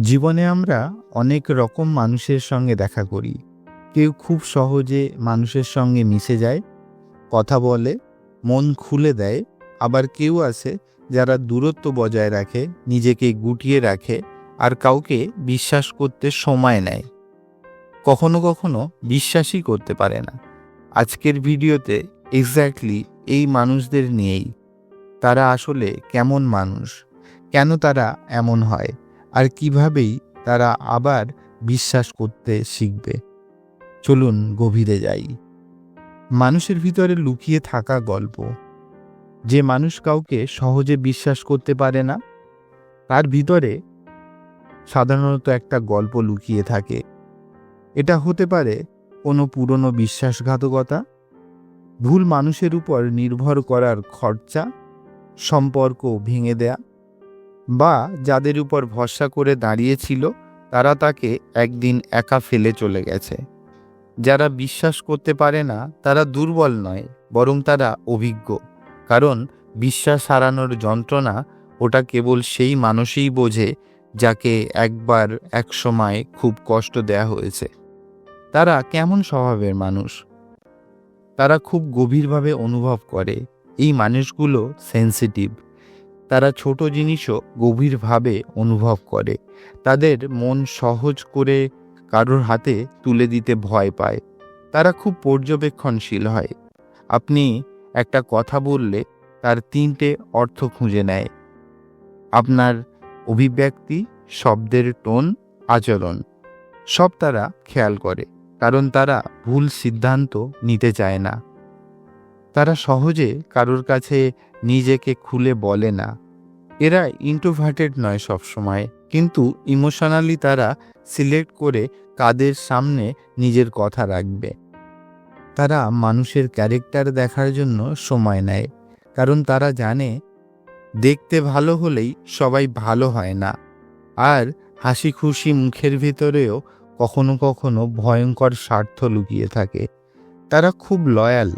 জীবনে আমরা অনেক রকম মানুষের সঙ্গে দেখা করি। কেউ খুব সহজে মানুষের সঙ্গে মিশে যায়, কথা বলে, মন খুলে দেয়। আবার কেউ আছে যারা দূরত্ব বজায় রাখে, নিজেকে গুটিয়ে রাখে আর কাউকে বিশ্বাস করতে সময় নেয়। কখনো কখনো বিশ্বাসই করতে পারে না। আজকের ভিডিওতে এক্স্যাক্টলি এই মানুষদের নিয়েই। তারা আসলে কেমন মানুষ, কেন তারা এমন হয়, আর কিভাবেই তারা আবার বিশ্বাস করতে শিখবে। চলুন গভীরে যাই। মানুষের ভিতরে লুকিয়ে থাকা গল্প। যে মানুষ কাউকে সহজে বিশ্বাস করতে পারে না, তার ভিতরে সাধারণত একটা গল্প লুকিয়ে থাকে। এটা হতে পারে কোনো পুরনো বিশ্বাসঘাতকতা, ভুল মানুষের উপর নির্ভর করার খরচা, সম্পর্ক ভেঙে দেয়া, বা যাদের উপর ভরসা করে দাঁড়িয়েছিল তারা তাকে একদিন একা ফেলে চলে গেছে। যারা বিশ্বাস করতে পারে না তারা দুর্বল নয়, বরং তারা অভিজ্ঞ। কারণ বিশ্বাস হারানোর যন্ত্রণা ওটা কেবল সেই মানুষই বোঝে যাকে একবার একসময় খুব কষ্ট দেয়া হয়েছে। তারা কেমন স্বভাবের মানুষ? তারা খুব গভীরভাবে অনুভব করে। এই মানুষগুলো সেন্সিটিভ। তারা ছোট জিনিসও গভীরভাবে অনুভব করে। তাদের মন সহজ করে কারোর হাতে তুলে দিতে ভয় পায়। তারা খুব পর্যবেক্ষণশীল হয়। আপনি একটা কথা বললে তার 3টে অর্থ খুঁজে নেয়। আপনার অভিব্যক্তি, শব্দের টোন, আচরণ সব তারা খেয়াল করে। কারণ তারা ভুল সিদ্ধান্ত নিতে চায় না। তারা সহজে কারোর কাছে নিজেকে খুলে বলে না। এরা ইন্ট্রোভার্টেড নয় সবসময়, কিন্তু ইমোশনালি তারা সিলেক্ট করে কাদের সামনে নিজের কথা রাখবে। তারা মানুষের ক্যারেক্টার দেখার জন্য সময় নেয়, কারণ তারা জানে দেখতে ভালো হলেই সবাই ভালো হয় না। আর হাসি খুশি মুখের ভিতরেও কখনো কখনো ভয়ঙ্কর স্বার্থ লুকিয়ে থাকে। তারা খুব লয়াল।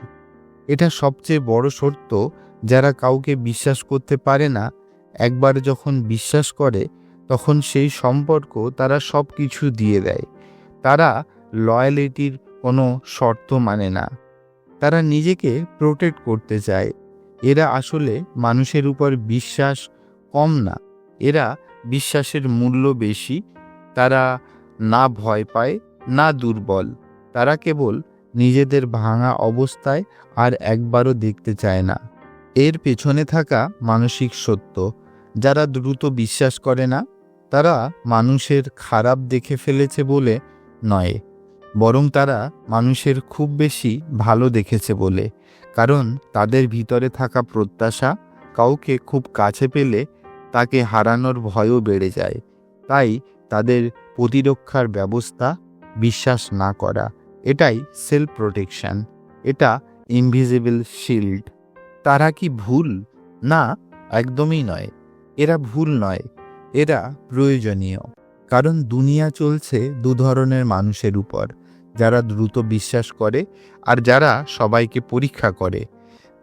এটা সবচেয়ে বড় সত্য। যারা কাউকে বিশ্বাস করতে পারে না, একবার যখন বিশ্বাস করে তখন সেই সম্পর্ক তারা সব কিছু দিয়ে দেয়। তারা লয়ালিটির কোনো শর্ত মানে না। তারা নিজেকে প্রোটেক্ট করতে চায়। এরা আসলে মানুষের উপর বিশ্বাস কম না, এরা বিশ্বাসের মূল্য বেশি। তারা না ভয় পায়, না দুর্বল। তারা কেবল নিজেদের ভাঙা অবস্থায় আর একবারও দেখতে চায় না। এর পেছনে থাকা মানসিক সত্য। যারা দ্রুত বিশ্বাস করে না, তারা মানুষের খারাপ দেখে ফেলেছে বলে নয়, বরং তারা মানুষের খুব বেশি ভালো দেখেছে বলে। কারণ তাদের ভিতরে থাকা প্রত্যাশা, কাউকে খুব কাছে পেলে তাকে হারানোর ভয়ও বেড়ে যায়। তাই তাদের প্রতিরক্ষার ব্যবস্থা বিশ্বাস না করা। এটাই সেলফ প্রোটেকশন। এটা ইনভিজিবল শিল্ড। তারা কি ভুল? না, একদমই নয়। এরা ভুল নয়, এরা প্রয়োজনীয়। কারণ দুনিয়া চলছে দু ধরনের মানুষের উপর, যারা দ্রুত বিশ্বাস করে আর যারা সবাইকে পরীক্ষা করে।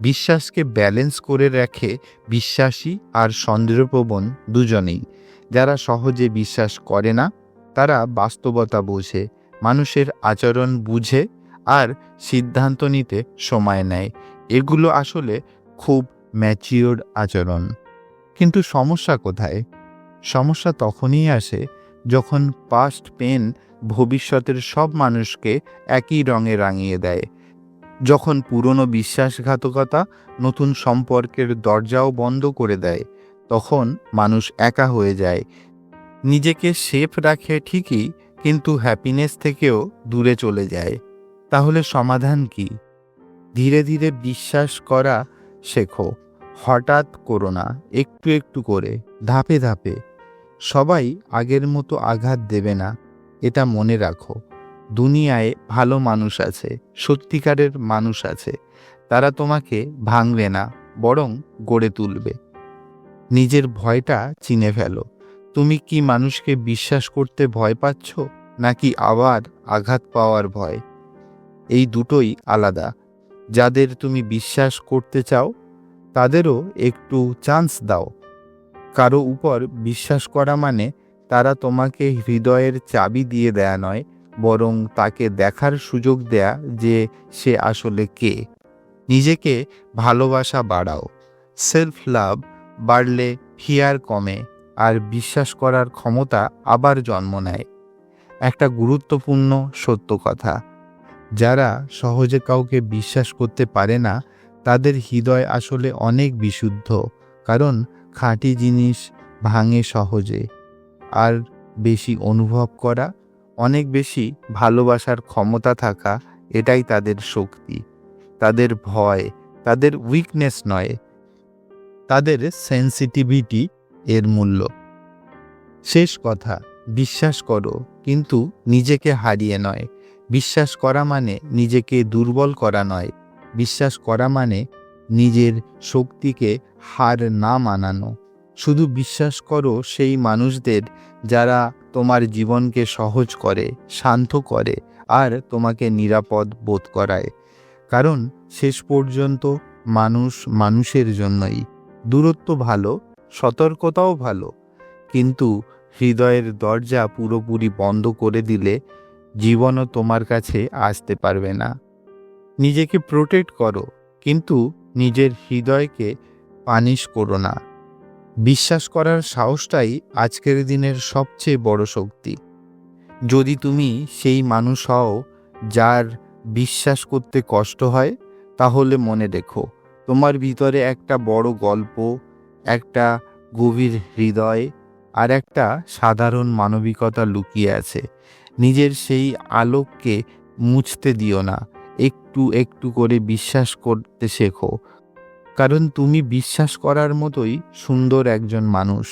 বিশ্বাসকে ব্যালেন্স করে রাখে বিশ্বাসী আর সন্দেহপ্রবণ দুজনেই। যারা সহজে বিশ্বাস করে না, তারা বাস্তবতা বোঝে, মানুষের আচরণ বুঝে আর সিদ্ধান্ত নিতে সময় নেয়। এগুলো আসলে খুব ম্যাচিওর আচরণ। কিন্তু সমস্যা কোথায়? সমস্যা তখনই আসে যখন পাস্ট পেন ভবিষ্যতের সব মানুষকে একই রঙে রাঙিয়ে দেয়। যখন পুরনো বিশ্বাসঘাতকতা নতুন সম্পর্কের দরজাও বন্ধ করে দেয়, তখন মানুষ একা হয়ে যায়। নিজেকে সেফ রাখে ঠিকই, কিন্তু হ্যাপিনেস থেকেও দূরে চলে যায়। তাহলে সমাধান কি? ধীরে ধীরে বিশ্বাস করা শেখো। হঠাৎ করো না, একটু একটু করে, ধাপে ধাপে। সবাই আগের মতো আঘাত দেবে না, এটা মনে রাখো। দুনিয়ায় ভালো মানুষ আছে, সত্যিকারের মানুষ আছে। তারা তোমাকে ভাঙবে না, বরং গড়ে তুলবে। নিজের ভয়টা চিনে ফেলো। তুমি কি মানুষকে বিশ্বাস করতে ভয় পাচ্ছ, নাকি আবার আঘাত পাওয়ার ভয়? এই দুটোই আলাদা। যাদের তুমি বিশ্বাস করতে চাও তাদেরও একটু চান্স দাও। কারো উপর বিশ্বাস করা মানে তারা তোমাকে হৃদয়ের চাবি দিয়ে দেয়া নয়, বরং তাকে দেখার সুযোগ দেয়া যে সে আসলে কে। নিজেকে ভালোবাসা বাড়াও। সেলফ লাভ বাড়লে ফিয়ার কমে, আর বিশ্বাস করার ক্ষমতা আবার জন্ম নেয়। একটা গুরুত্বপূর্ণ সত্য কথা, যারা সহজে কাউকে বিশ্বাস করতে পারে না তাদের হৃদয় আসলে অনেক বিশুদ্ধ, কারণ খাঁটি জিনিস ভাঙে সহজে। আর বেশি অনুভব করা, অনেক বেশি ভালোবাসার ক্ষমতা থাকা, এটাই তাদের শক্তি। তাদের ভয় তাদের উইকনেস নয়, তাদের সেন্সিটিভিটি এর মূল্য। শেষ কথা, বিশ্বাস করো, কিন্তু নিজেকে হারিয়ে নয়। বিশ্বাস করা মানে নিজেকে দুর্বল করা নয়। বিশ্বাস করা মানে নিজের শক্তিকে হার না মানানো। শুধু বিশ্বাস করো সেই মানুষদের যারা তোমার জীবনকে সহজ করে, শান্ত করে, আর তোমাকে নিরাপদ বোধ করায়। কারণ শেষ পর্যন্ত মানুষ মানুষের জন্যই। দূরত্ব ভালো, সতর্কতাও ভালো, কিন্তু হৃদয়ের দরজা পুরোপুরি বন্ধ করে দিলে জীবনও তোমার কাছে আসতে পারবে না। নিজেকে প্রোটেক্ট করো, কিন্তু নিজের হৃদয়কে পানিশ করো না। বিশ্বাস করার সাহসটাই আজকের দিনের সবচেয়ে বড় শক্তি। যদি তুমি সেই মানুষ হও যার বিশ্বাস করতে কষ্ট হয়, তাহলে মনে রেখো, তোমার ভিতরে একটা বড় গল্প, একটা গভীর হৃদয়, আর একটা সাধারণ মানবিকতা লুকিয়ে আছে। নিজের সেই আলোককে মুছতে দিও না। একটু একটু করে বিশ্বাস করতে শেখো, কারণ তুমি বিশ্বাস করার মতোই সুন্দর একজন মানুষ।